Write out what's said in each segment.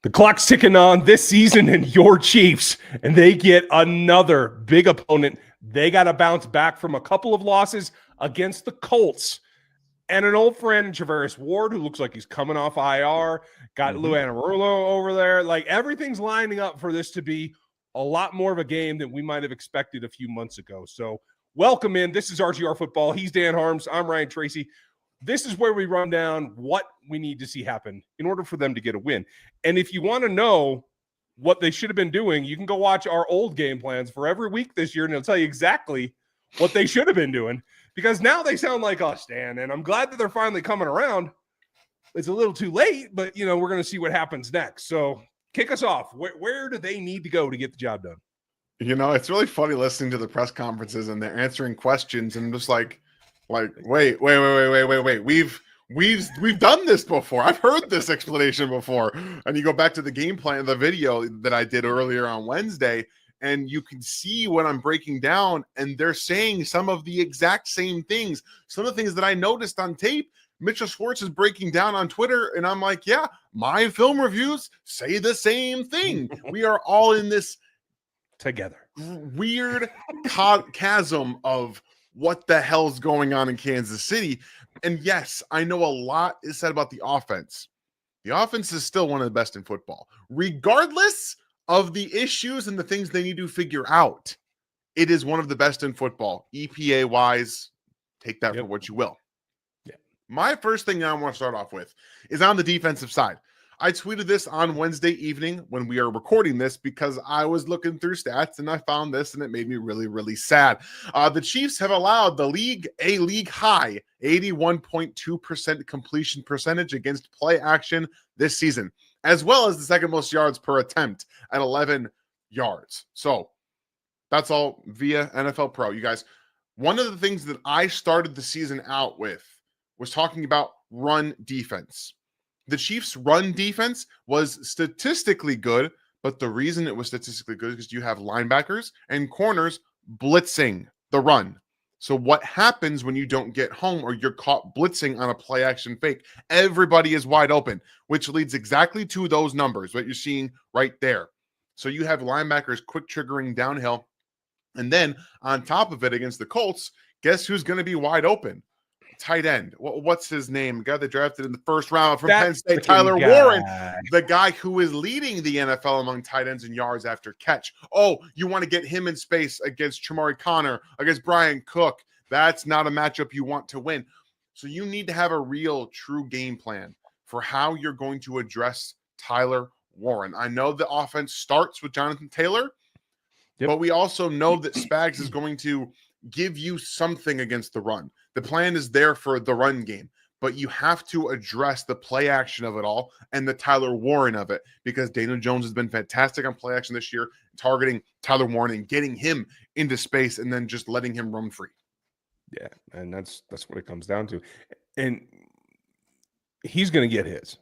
The clock's ticking on this season and your Chiefs, and they get another big opponent. They got to bounce back from a couple of losses against the Colts and an old friend, Travaris Ward, who looks like he's coming off IR. Got Lou Anarumo over there. Like, everything's lining up for this to be a lot more of a game than we might have expected a few months ago. So welcome in. This is RGR Football. He's Dan Harms. I'm Ryan Tracy. This is where we run down what we need to see happen in order for them to get a win. And if you want to know what they should have been doing, you can go watch our old game plans for every week this year, and it'll tell you exactly what they should have been doing, because now they sound like us, Dan, and I'm glad that they're finally coming around. It's a little too late, but, you know, we're going to see what happens next. So kick us off. Where do they need to go to get the job done? You know, it's really funny listening to the press conferences and they're answering questions and just like, wait. We've done this before. I've heard this explanation before. And you go back to the game plan, the video that I did earlier on Wednesday, and you can see what I'm breaking down, and they're saying some of the exact same things. Some of the things that I noticed on tape, Mitchell Schwartz is breaking down on Twitter, and I'm like, yeah, my film reviews say the same thing. We are all in this together weird chasm of what the hell's going on in Kansas City. And yes, I know a lot is said about the offense. The offense is still one of the best in football, regardless of the issues and the things they need to figure out. It is one of the best in football, EPA wise. Take that for what you will. My first thing I want to start off with is on the defensive side. I tweeted this on Wednesday evening when we are recording this because I was looking through stats and I found this and it made me really, really sad. The Chiefs have allowed a league high 81.2% completion percentage against play action this season, as well as the second most yards per attempt at 11 yards. So that's all via NFL Pro. You guys, one of the things that I started the season out with was talking about run defense. The Chiefs' run defense was statistically good, but the reason it was statistically good is because you have linebackers and corners blitzing the run. So what happens when you don't get home or you're caught blitzing on a play action fake? Everybody is wide open, which leads exactly to those numbers, what you're seeing right there. So you have linebackers quick triggering downhill. And then on top of it against the Colts, guess who's going to be wide open? Tight end. What's his name? The guy that drafted in the first round from Penn State, Tyler Warren, the guy who is leading the NFL among tight ends in yards after catch. Oh, you want to get him in space against Chamari Connor, against Brian Cook. That's not a matchup you want to win. So you need to have a real, true game plan for how you're going to address Tyler Warren. I know the offense starts with Jonathan Taylor, but we also know that Spags is going to give you something against the run. The plan is there for the run game, but you have to address the play action of it all and the Tyler Warren of it, because Daniel Jones has been fantastic on play action this year, targeting Tyler Warren and getting him into space and then just letting him run free. Yeah, and that's what it comes down to. And he's going to get his.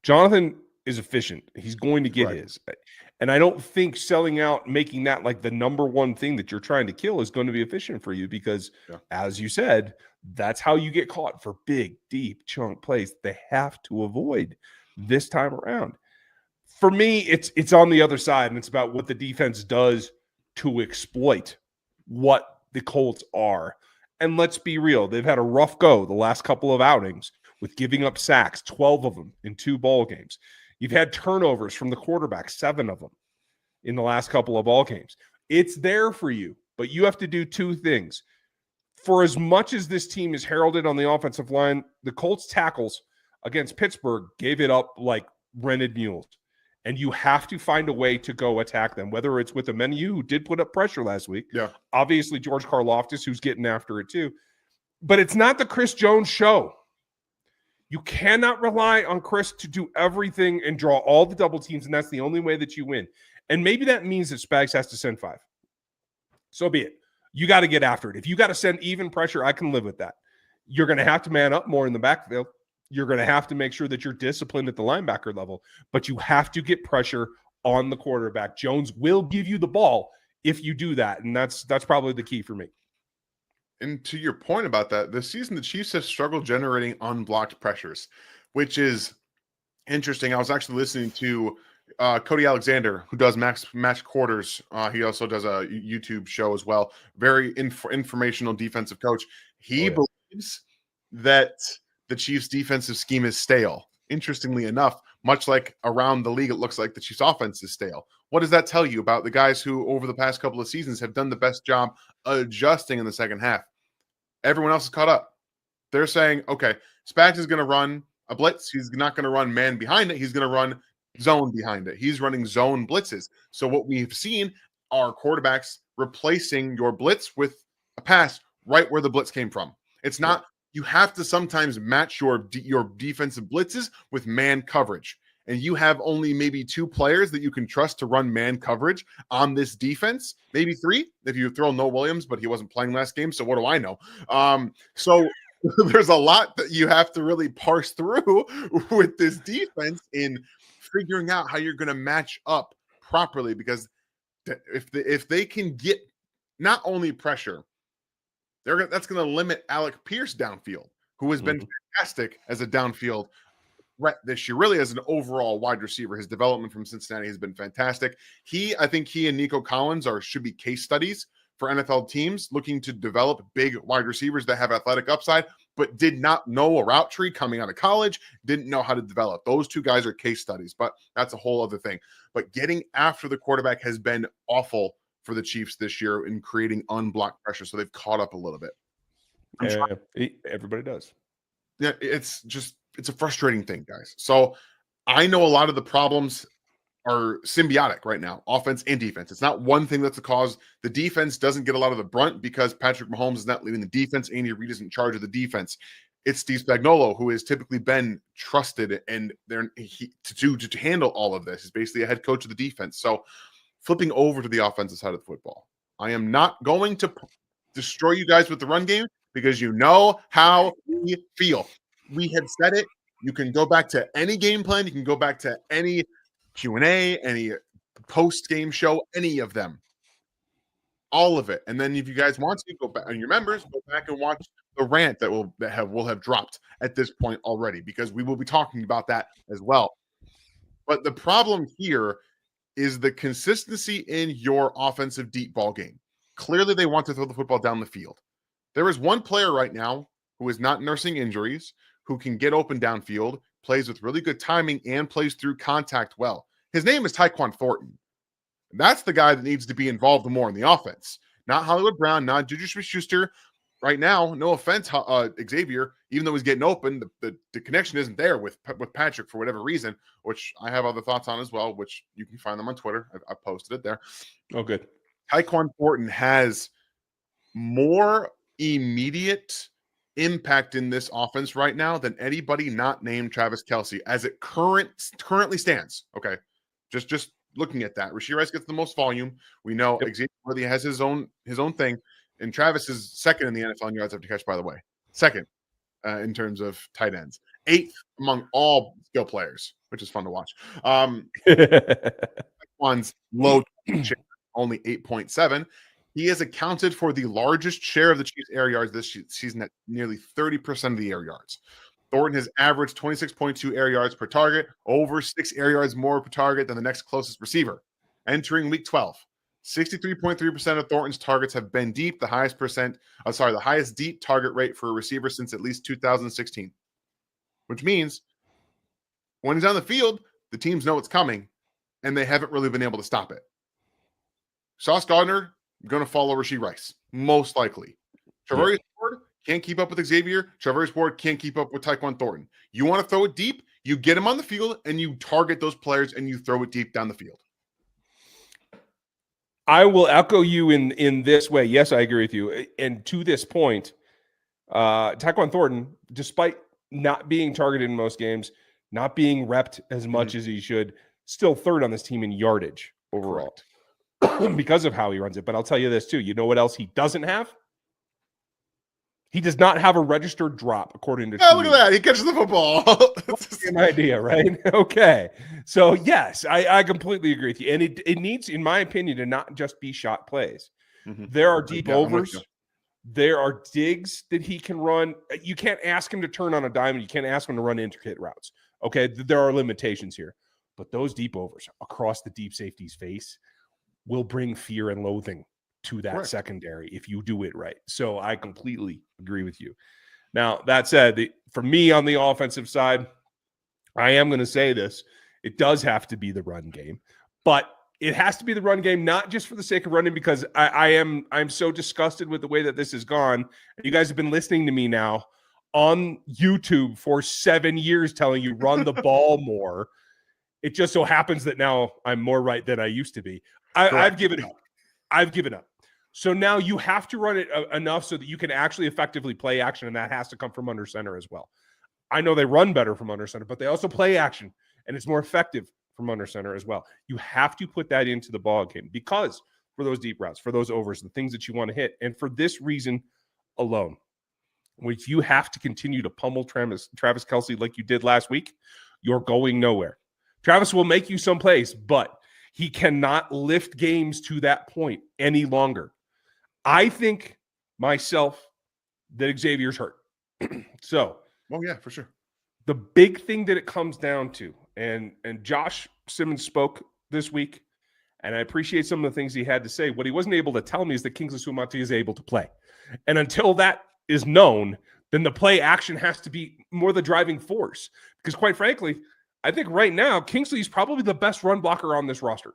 Jonathan is efficient. He's going to get his. And I don't think selling out, making that like the number one thing that you're trying to kill is going to be efficient for you, because as you said, that's how you get caught for big, deep chunk plays. They have to avoid this time around. For me, it's on the other side, and it's about what the defense does to exploit what the Colts are. And let's be real, they've had a rough go the last couple of outings with giving up sacks, 12 of them in 2 ball games. You've had turnovers from the quarterback, 7 of them in the last couple of ball games. It's there for you, but you have to do 2 things. For as much as this team is heralded on the offensive line, the Colts tackles against Pittsburgh gave it up like rented mules. And you have to find a way to go attack them, whether it's with Omenihu, who did put up pressure last week. Obviously, George Karlaftis, who's getting after it too. But it's not the Chris Jones show. You cannot rely on Chris to do everything and draw all the double teams, and that's the only way that you win. And maybe that means that Spags has to send 5. So be it. You got to get after it. If you got to send even pressure, I can live with that. You're going to have to man up more in the backfield. You're going to have to make sure that you're disciplined at the linebacker level, but you have to get pressure on the quarterback. Jones will give you the ball if you do that, and that's probably the key for me. And to your point about that, this season the Chiefs have struggled generating unblocked pressures, which is Interesting. I was actually listening to Cody Alexander, who does match quarters. He also does a YouTube show as well. Very informational defensive coach. He believes that the Chiefs' defensive scheme is stale. Interestingly enough, much like around the league, it looks like the Chiefs' offense is stale. What does that tell you about the guys who, over the past couple of seasons, have done the best job adjusting in the second half? Everyone else is caught up. They're saying, okay, Spags is going to run a blitz. He's not going to run man behind it. He's going to run zone behind it. He's running zone blitzes. So what we've seen are quarterbacks replacing your blitz with a pass right where the blitz came from. It's not, you have to sometimes match your defensive blitzes with man coverage. And you have only maybe 2 players that you can trust to run man coverage on this defense, maybe 3 if you throw Noah Williams, but he wasn't playing last game. So what do I know? So there's a lot that you have to really parse through with this defense in figuring out how you're going to match up properly, because if they can get not only pressure, that's going to limit Alec Pierce downfield, who has been fantastic as a downfield threat this year, really as an overall wide receiver. His development from Cincinnati has been fantastic. I think he and Nico Collins should be case studies for NFL teams looking to develop big wide receivers that have athletic upside, but did not know a route tree coming out of college, didn't know how to develop. Those 2 guys are case studies, but that's a whole other thing. But getting after the quarterback has been awful for the Chiefs this year in creating unblocked pressure. So they've caught up a little bit. Everybody does. Yeah, it's a frustrating thing, guys. So I know a lot of the problems are symbiotic right now, offense and defense. It's not one thing that's the cause. The defense doesn't get a lot of the brunt because Patrick Mahomes is not leading the defense. Andy Reid is in charge of the defense. It's Steve Spagnuolo, who has typically been trusted and to handle all of this. He's basically a head coach of the defense. So flipping over to the offensive side of the football, I am not going to destroy you guys with the run game because you know how we feel. We had said it. You can go back to any game plan. You can go back to any Q&A, any post-game show, any of them. All of it. And then if you guys want to go back, and your members, go back and watch the rant that will have dropped at this point already, because we will be talking about that as well. But the problem here is the consistency in your offensive deep ball game. Clearly, they want to throw the football down the field. There is one player right now who is not nursing injuries, who can get open downfield, plays with really good timing, and plays through contact well. His name is Tyquan Thornton. That's the guy that needs to be involved more in the offense. Not Hollywood Brown, not Juju Smith-Schuster. Right now, no offense, Xavier, even though he's getting open, the connection isn't there with Patrick for whatever reason, which I have other thoughts on as well, which you can find them on Twitter. I posted it there. Oh, good. Tyquan Thornton has more immediate impact in this offense right now than anybody not named Travis Kelce as it currently stands. Okay, just looking at that, Rashee Rice gets the most volume. We know Xavier Worthy has his own thing, and Travis is second in the NFL in yards after catch. By the way, second in terms of tight ends, 8th among all skill players, which is fun to watch. One's low share, only 8.7. He has accounted for the largest share of the Chiefs' air yards this season at nearly 30% of the air yards. Thornton has averaged 26.2 air yards per target, over 6 air yards more per target than the next closest receiver. Entering week 12, 63.3% of Thornton's targets have been deep, the highest deep target rate for a receiver since at least 2016. Which means when he's on the field, the teams know it's coming, and they haven't really been able to stop it. Sauce Gardner going to follow Rashee Rice, most likely. Charvarius Ward can't keep up with Xavier. Charvarius Ward can't keep up with Tyquan Thornton. You want to throw it deep, you get him on the field, and you target those players, and you throw it deep down the field. I will echo you in this way. Yes, I agree with you. And to this point, Tyquan Thornton, despite not being targeted in most games, not being repped as much as he should, still third on this team in yardage overall. Correct. Because of how he runs it. But I'll tell you this too. You know what else he doesn't have? He does not have a registered drop, according to look at that. He catches the football. That's the same idea, right? Okay. So, yes, I completely agree with you. And it needs, in my opinion, to not just be shot plays. There are deep overs. There are digs that he can run. You can't ask him to turn on a dime. You can't ask him to run intricate routes. Okay, there are limitations here. But those deep overs across the deep safety's face will bring fear and loathing to that secondary if you do it right. So I completely agree with you. Now, that said, for me on the offensive side, I am going to say this. It does have to be the run game. But it has to be the run game, not just for the sake of running, because I'm so disgusted with the way that this has gone. You guys have been listening to me now on YouTube for 7 years telling you run the ball more. It just so happens that now I'm more right than I used to be. I've given up. So now you have to run it enough so that you can actually effectively play action, and that has to come from under center as well. I know they run better from under center, but they also play action, and it's more effective from under center as well. You have to put that into the ball game because for those deep routes, for those overs, the things that you want to hit, and for this reason alone, if you have to continue to pummel Travis Kelce like you did last week, you're going nowhere. Travis will make you some plays, but he cannot lift games to that point any longer. I think myself that Xavier's hurt. So, yeah, for sure. The big thing that it comes down to, and Josh Simmons spoke this week, and I appreciate some of the things he had to say. What he wasn't able to tell me is that Kingsley Suamataia is able to play. And until that is known, then the play action has to be more the driving force. Because quite frankly, I think right now, Kingsley is probably the best run blocker on this roster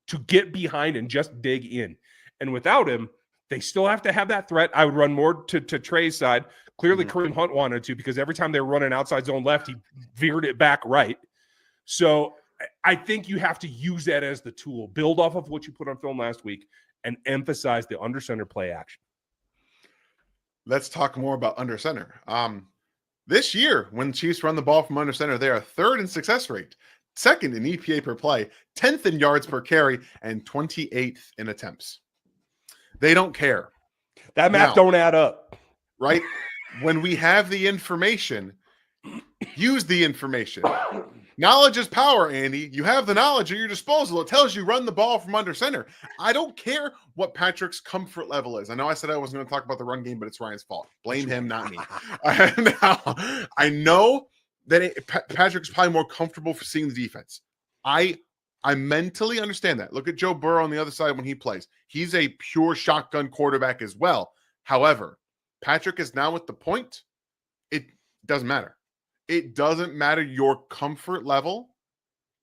to get behind and just dig in. And without him, they still have to have that threat. I would run more to Trey's side. Clearly, Kareem Hunt wanted to because every time they were running outside zone left, he veered it back right. So I think you have to use that as the tool. Build off of what you put on film last week and emphasize the under center play action. Let's talk more about under center. This year, when Chiefs run the ball from under center, they are third in success rate, second in EPA per play, 10th in yards per carry, and 28th in attempts. They don't care. That math don't add up. Right? When we have the information, use the information. Knowledge is power, Andy. You have the knowledge at your disposal. It tells you run the ball from under center. I don't care what Patrick's comfort level is. I know I said I wasn't going to talk about the run game, but it's Ryan's fault. Blame him, not me. Now, I know that Patrick's probably more comfortable for seeing the defense. I mentally understand that. Look at Joe Burrow on the other side when he plays. He's a pure shotgun quarterback as well. However, Patrick is now at the point, it doesn't matter. It doesn't matter your comfort level.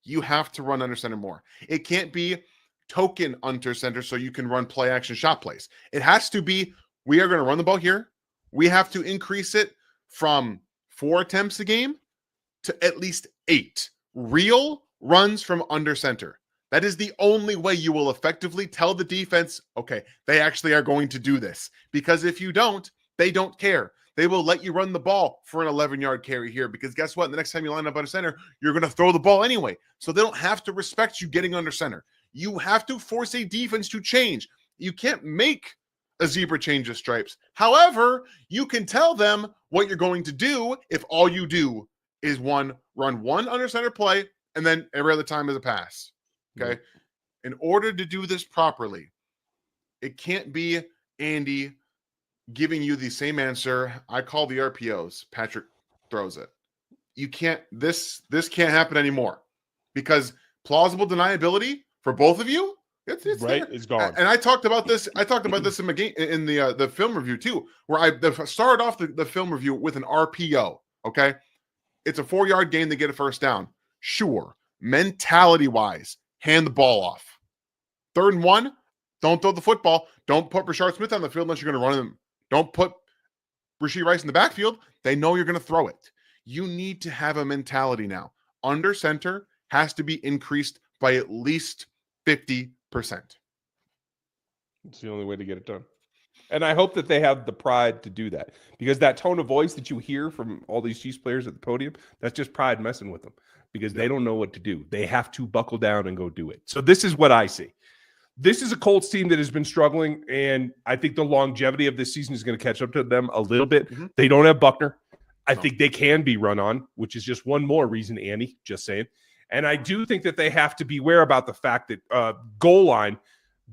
You have to run under center more. It can't be token under center so you can run play action shot plays. It has to be, we are going to run the ball here. We have to increase it from 4 attempts a game to at least 8 real runs from under center. That is the only way you will effectively tell the defense, okay, they actually are going to do this. Because if you don't, they don't care. They will let you run the ball for an 11-yard carry here because guess what? The next time you line up under center, you're going to throw the ball anyway. So they don't have to respect you getting under center. You have to force a defense to change. You can't make a zebra change of stripes. However, you can tell them what you're going to do if all you do is run one under center play and then every other time is a pass. Okay? Mm-hmm. In order to do this properly, it can't be Andy giving you the same answer. I call the RPOs. Patrick throws it. You can't, this can't happen anymore because plausible deniability for both of you, it's right. There. It's gone. And I talked about this in my game in the film review too, where I started off the film review with an RPO. Okay. It's a 4-yard gain to get a first down. Sure. Mentality wise, hand the ball off. 3rd and 1, don't throw the football. Don't put Rashard Smith on the field unless you're going to run him. Don't put Rashee Rice in the backfield. They know you're going to throw it. You need to have a mentality now. Under center has to be increased by at least 50%. It's the only way to get it done. And I hope that they have the pride to do that because that tone of voice that you hear from all these Chiefs players at the podium, that's just pride messing with them because they don't know what to do. They have to buckle down and go do it. So this is what I see. This is a Colts team that has been struggling, and I think the longevity of this season is going to catch up to them a little bit. Mm-hmm. They don't have Buckner. I think they can be run on, which is just one more reason, Andy, just saying. And I do think that they have to beware about the fact that goal line,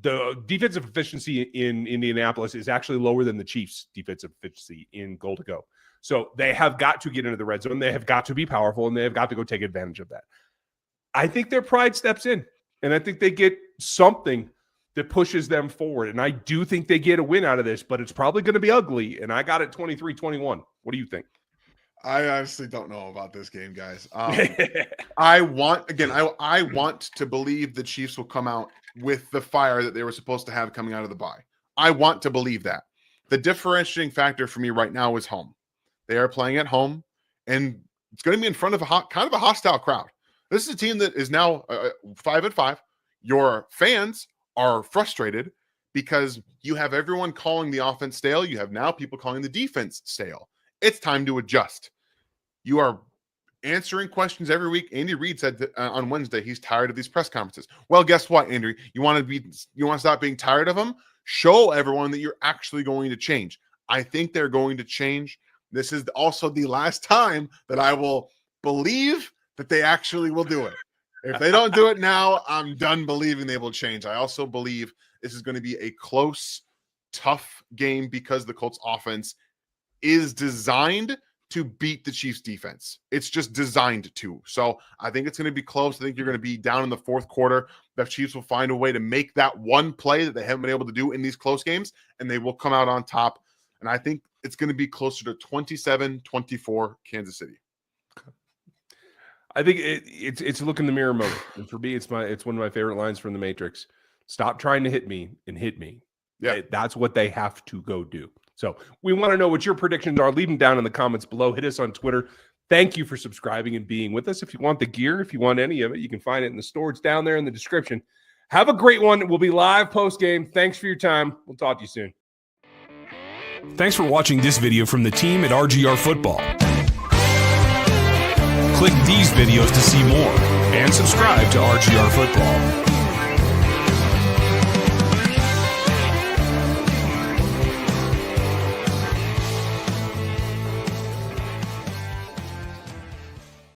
The defensive efficiency in Indianapolis is actually lower than the Chiefs' defensive efficiency in goal to go. So they have got to get into the red zone. They have got to be powerful, and they have got to go take advantage of that. I think their pride steps in, and I think they get something that pushes them forward. And I do think they get a win out of this, but it's probably going to be ugly. And I got it 23-21. What do you think? I honestly don't know about this game, guys. I want to believe the Chiefs will come out with the fire that they were supposed to have coming out of the bye. I want to believe that. The differentiating factor for me right now is home. They are playing at home, and it's going to be in front of kind of a hostile crowd. This is a team that is now 5-5. Your fans are frustrated because you have everyone calling the offense stale. You have now people calling the defense stale. It's time to adjust. You are answering questions every week. Andy Reid said that, on Wednesday he's tired of these press conferences. Well, guess what, Andy? You want to stop being tired of them? Show everyone that you're actually going to change. I think they're going to change. This is also the last time that I will believe that they actually will do it. If they don't do it now, I'm done believing they will change. I also believe this is going to be a close, tough game because the Colts offense is designed to beat the Chiefs defense. It's just designed to. So I think it's going to be close. I think you're going to be down in the fourth quarter. The Chiefs will find a way to make that one play that they haven't been able to do in these close games, and they will come out on top. And I think it's going to be closer to 27-24 Kansas City. I think it's a look in the mirror moment. And for me, it's one of my favorite lines from The Matrix. Stop trying to hit me and hit me. Yeah. That's what they have to go do. So we want to know what your predictions are. Leave them down in the comments below. Hit us on Twitter. Thank you for subscribing and being with us. If you want the gear, if you want any of it, you can find it in the store. It's down there in the description. Have a great one. We'll be live post-game. Thanks for your time. We'll talk to you soon. Thanks for watching this video from the team at RGR Football. Click these videos to see more and subscribe to RGR Football.